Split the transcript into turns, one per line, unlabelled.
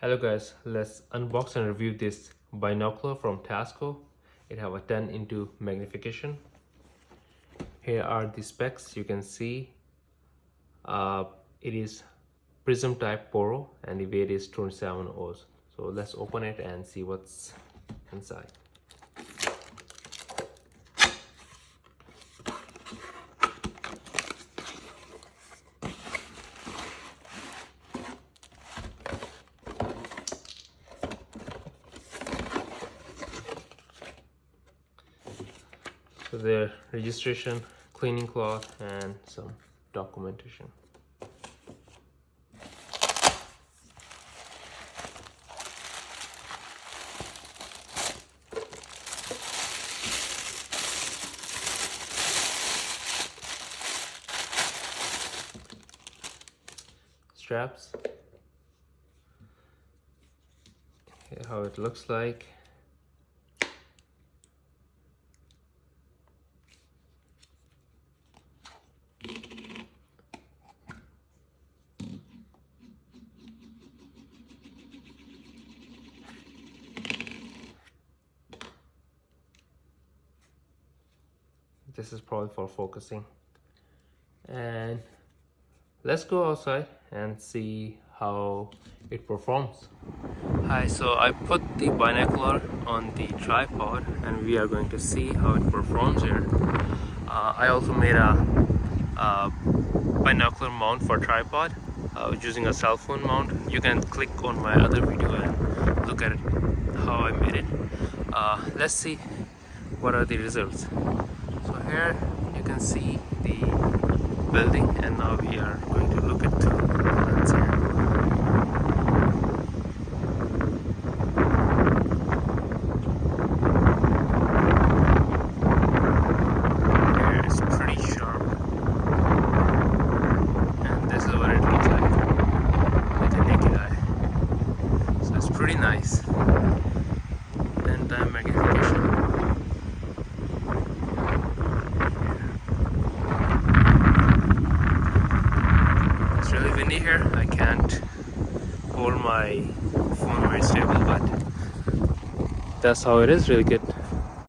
Hello guys, let's unbox and review this binocular from Tasco. It have a 10 into magnification. Here are the specs. You can see it is PRISM type Porro and the weight is 27 oz. So let's open it and see what's inside. So their registration, cleaning cloth, and some documentation. Straps. Here how it looks like. This is probably for focusing. And let's go outside and see how it performs. Hi, so I put the binocular on the tripod and we are going to see how it performs here. I also made a binocular mount for tripod. I was using a cell phone mount. You can click on my other video and look at it, how I made it. Let's see what are the results. So here you can see the building, and now we are going to look at the lens here. Here it's pretty sharp, and this is what it looks like with the naked eye. So it's pretty nice. 10x magnification. Really windy here. I can't hold my phone very stable, but that's how it is. Really good.